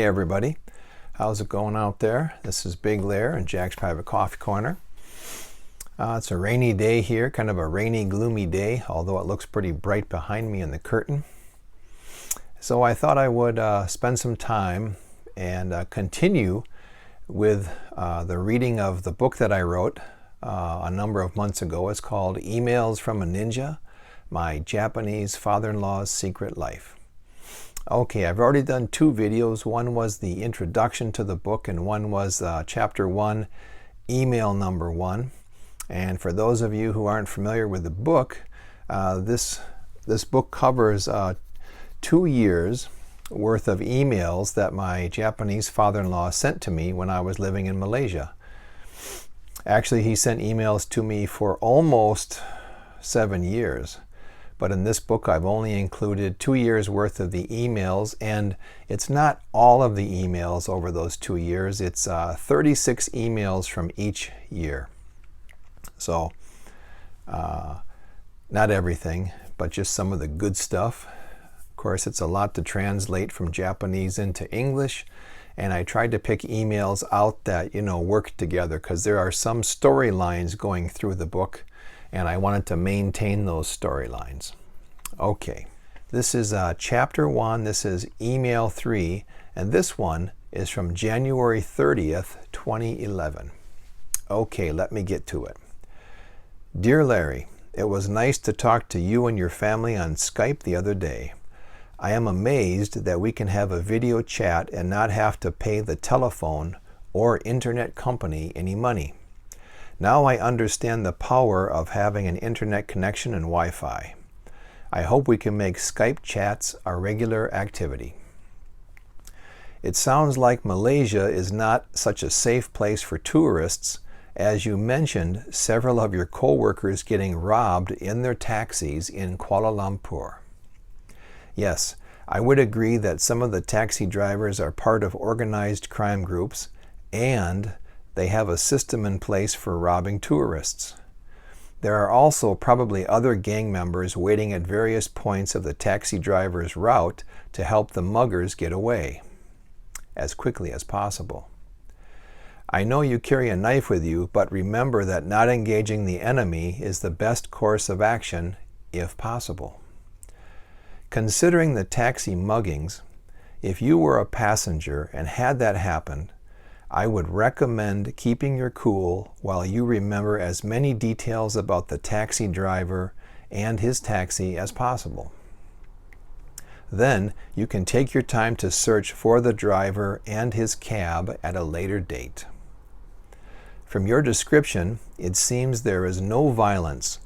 Hey everybody, how's it going out there? This is Big Lair in Jack's Private Coffee Corner. It's a rainy day here, kind of a rainy, gloomy day, although it looks pretty bright behind me in the curtain. So I thought I would spend some time and continue with the reading of the book that I wrote a number of months ago. It's called Emails from a Ninja, My Japanese Father-in-Law's Secret Life. Okay, I've already done two videos. One was the introduction to the book and one was chapter 1, email number 1. And for those of you who aren't familiar with the book, this book covers 2 years worth of emails that my Japanese father-in-law sent to me when I was living in Malaysia. Actually, he sent emails to me for almost 7 years. But in this book, I've only included 2 years worth of the emails, and it's not all of the emails over those 2 years. It's 36 emails from each year. So, not everything, but just some of the good stuff. Of course, it's a lot to translate from Japanese into English, and I tried to pick emails out that, work together, because there are some storylines going through the book, and I wanted to maintain those storylines. Okay, this is chapter 1, this is email 3, and this one is from January 30th, 2011. Okay, let me get to it. Dear Larry, it was nice to talk to you and your family on Skype the other day. I am amazed that we can have a video chat and not have to pay the telephone or internet company any money. Now I understand the power of having an internet connection and Wi-Fi. I hope we can make Skype chats a regular activity. It sounds like Malaysia is not such a safe place for tourists, as you mentioned several of your co-workers getting robbed in their taxis in Kuala Lumpur. Yes, I would agree that some of the taxi drivers are part of organized crime groups, and they have a system in place for robbing tourists. There are also probably other gang members waiting at various points of the taxi driver's route to help the muggers get away as quickly as possible. I know you carry a knife with you, but remember that not engaging the enemy is the best course of action if possible. Considering the taxi muggings, if you were a passenger and had that happen, I would recommend keeping your cool while you remember as many details about the taxi driver and his taxi as possible. Then you can take your time to search for the driver and his cab at a later date. From your description, it seems there is no violence,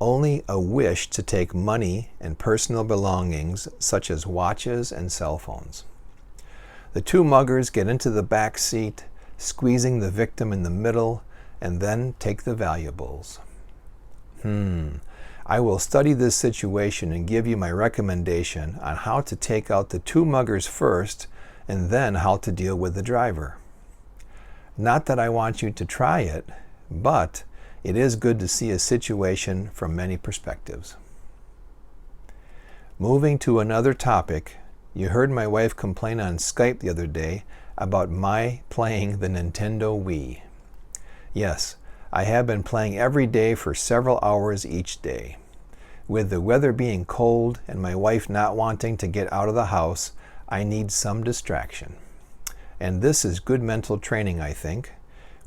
only a wish to take money and personal belongings such as watches and cell phones. The two muggers get into the back seat, squeezing the victim in the middle, and then take the valuables. I will study this situation and give you my recommendation on how to take out the two muggers first, and then how to deal with the driver. Not that I want you to try it, but it is good to see a situation from many perspectives. Moving to another topic, you heard my wife complain on Skype the other day about my playing the Nintendo Wii. Yes, I have been playing every day for several hours each day. With the weather being cold and my wife not wanting to get out of the house, I need some distraction. And this is good mental training, I think,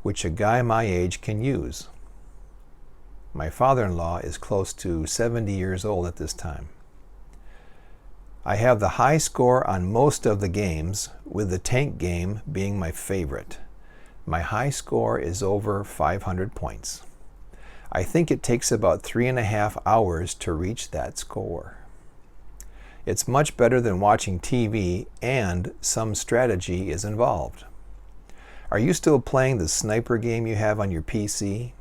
which a guy my age can use. My father-in-law is close to 70 years old at this time. I have the high score on most of the games, with the tank game being my favorite. My high score is over 500 points. I think it takes about 3.5 hours to reach that score. It's much better than watching TV, and some strategy is involved. Are you still playing the sniper game you have on your PC?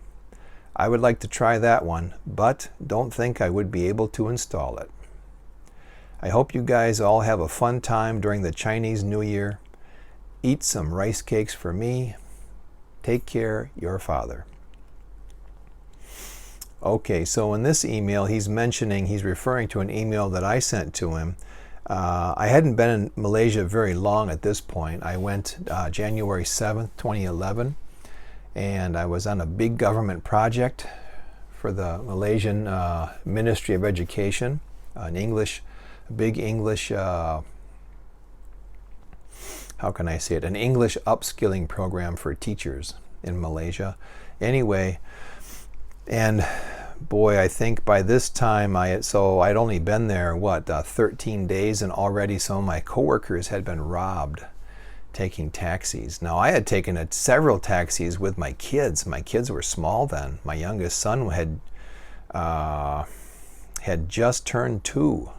I would like to try that one, but don't think I would be able to install it. I hope you guys all have a fun time during the Chinese New Year. Eat some rice cakes for me. Take care, your father. Okay, so in this email, he's referring to an email that I sent to him I hadn't been in Malaysia very long at this point. I went January 7th, 2011, and I was on a big government project for the Malaysian Ministry of Education, an English, big English, how can I say it, an English upskilling program for teachers in Malaysia. Anyway, and boy, I think by this time, I'd only been there, 13 days, and already some of my coworkers had been robbed taking taxis. Now, I had taken several taxis with my kids. My kids were small then. My youngest son had just turned 2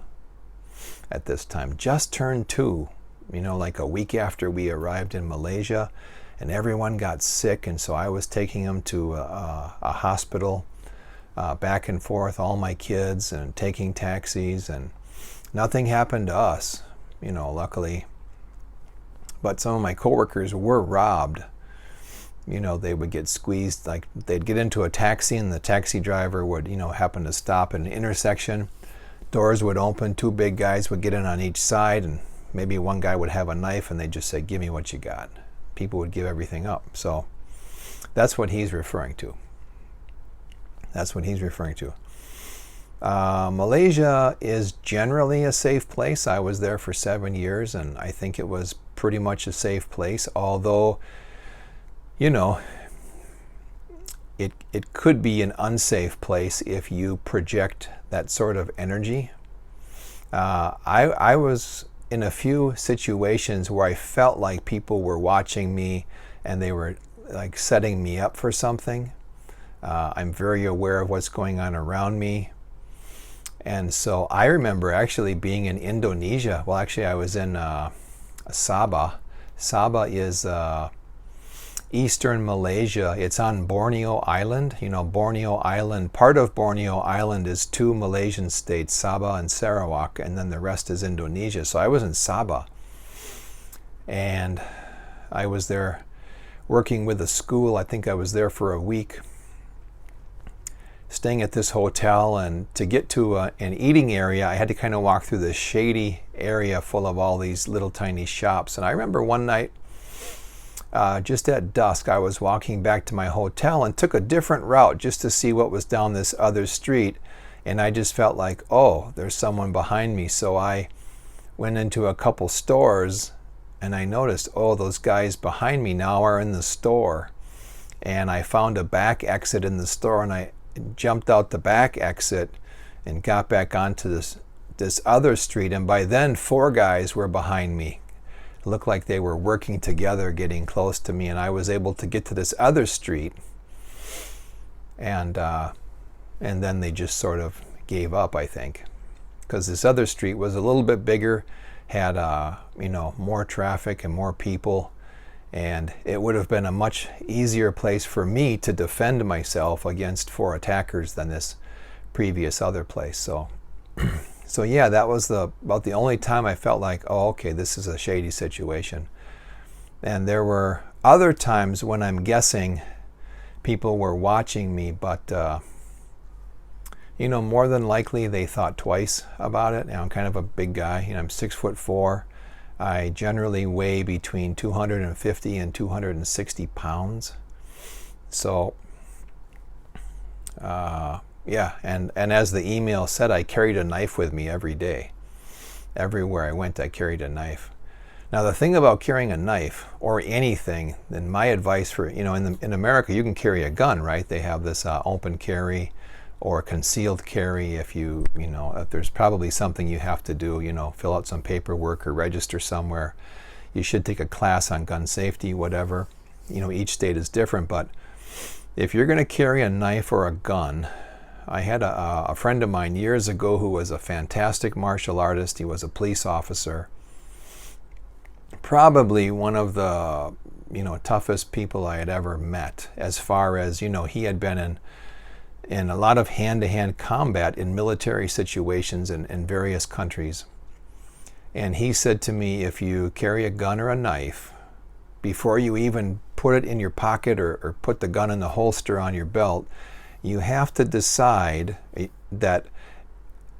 at this time, just turned 2, like a week after we arrived in Malaysia, and everyone got sick, and so I was taking them to a hospital, back and forth, all my kids, and taking taxis, and nothing happened to us, luckily. But some of my coworkers were robbed. They would get squeezed, like they'd get into a taxi and the taxi driver would, happen to stop at an intersection. Doors would open, 2 big guys would get in on each side, and maybe one guy would have a knife and they'd just say, "Give me what you got." People would give everything up. So that's what he's referring to. That's what he's referring to. Malaysia is generally a safe place. I was there for 7 years, and I think it was pretty much a safe place, although, it could be an unsafe place if you project that sort of energy. I was in a few situations where I felt like people were watching me and they were like setting me up for something. I'm very aware of what's going on around me. And so I remember actually being in Indonesia. Well, actually I was in Sabah. Sabah is eastern Malaysia. It's on Borneo Island. Borneo Island, part of Borneo Island is 2 Malaysian states, Sabah and Sarawak, and then the rest is Indonesia. So I was in Sabah, and I was there working with a school. I think I was there for a week, staying at this hotel, and to get to an eating area, I had to kind of walk through this shady area full of all these little tiny shops. And I remember one night, just at dusk, I was walking back to my hotel and took a different route just to see what was down this other street. And I just felt like, oh, there's someone behind me. So I went into a couple stores and I noticed, oh, those guys behind me now are in the store. And I found a back exit in the store, and I jumped out the back exit and got back onto this other street. And by then, 4 guys were behind me. It looked like they were working together, getting close to me, and I was able to get to this other street, and then they just sort of gave up, I think, because this other street was a little bit bigger, had more traffic and more people, and it would have been a much easier place for me to defend myself against 4 attackers than this previous other place. So yeah, that was about the only time I felt like, oh, okay, this is a shady situation. And there were other times when I'm guessing people were watching me, but more than likely they thought twice about it. I'm kind of a big guy. I'm 6'4". I generally weigh between 250 and 260 pounds. So yeah, and as the email said, I carried a knife with me every day. Everywhere I went, I carried a knife. Now, the thing about carrying a knife or anything, then my advice for, in America, you can carry a gun, right? They have this open carry or concealed carry if if there's probably something you have to do, fill out some paperwork or register somewhere. You should take a class on gun safety, whatever. Each state is different, but if you're going to carry a knife or a gun, I had a friend of mine years ago who was a fantastic martial artist. He was a police officer. Probably one of the, toughest people I had ever met, as far as, he had been in a lot of hand-to-hand combat in military situations in various countries. And he said to me, if you carry a gun or a knife, before you even put it in your pocket or put the gun in the holster on your belt, you have to decide that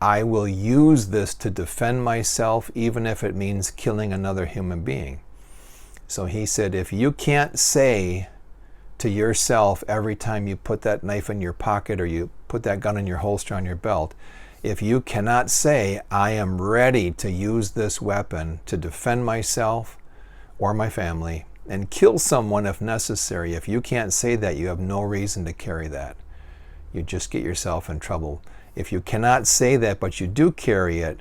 I will use this to defend myself, even if it means killing another human being. So he said, if you can't say to yourself every time you put that knife in your pocket or you put that gun in your holster on your belt, if you cannot say, I am ready to use this weapon to defend myself or my family and kill someone if necessary, if you can't say that, you have no reason to carry that. You just get yourself in trouble. If you cannot say that, but you do carry it,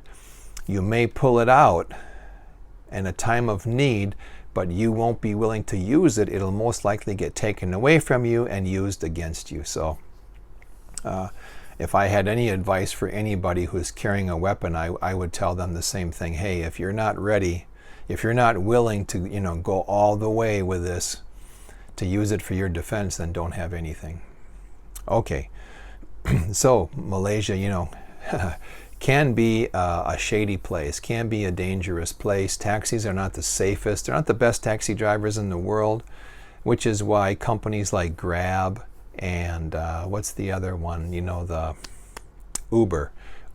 you may pull it out in a time of need, but you won't be willing to use it. It'll most likely get taken away from you and used against you. So if I had any advice for anybody who's carrying a weapon, I would tell them the same thing. Hey, if you're not ready, if you're not willing to, go all the way with this, to use it for your defense, then don't have anything. Okay, so Malaysia, can be a shady place, can be a dangerous place. Taxis are not the safest. They're not the best taxi drivers in the world, which is why companies like Grab and what's the other one? The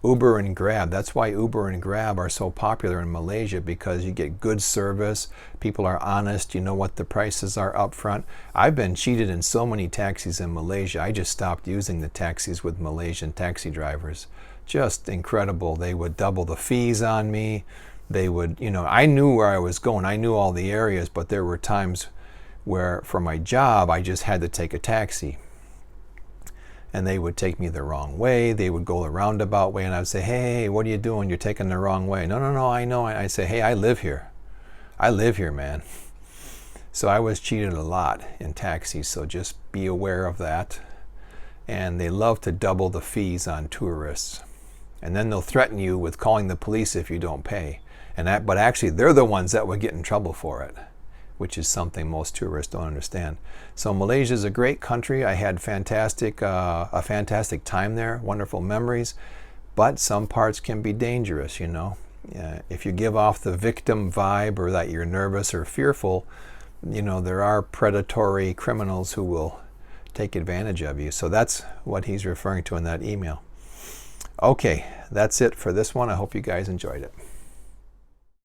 Uber and Grab. That's why Uber and Grab are so popular in Malaysia, because you get good service. People are honest. You know what the prices are up front. I've been cheated in so many taxis in Malaysia. I just stopped using the taxis with Malaysian taxi drivers. Just incredible. They would double the fees on me. They would, I knew where I was going. I knew all the areas, but there were times where for my job, I just had to take a taxi. And they would take me the wrong way. They would go the roundabout way, and I would say, hey, what are you doing? You're taking the wrong way. No, I know. I say, hey, I live here. I live here, man. So I was cheated a lot in taxis, so just be aware of that. And they love to double the fees on tourists. And then they'll threaten you with calling the police if you don't pay. But actually, they're the ones that would get in trouble for it, which is something most tourists don't understand. So Malaysia is a great country. I had a fantastic time there, wonderful memories, but some parts can be dangerous, If you give off the victim vibe or that you're nervous or fearful, there are predatory criminals who will take advantage of you. So that's what he's referring to in that email. Okay, that's it for this one. I hope you guys enjoyed it.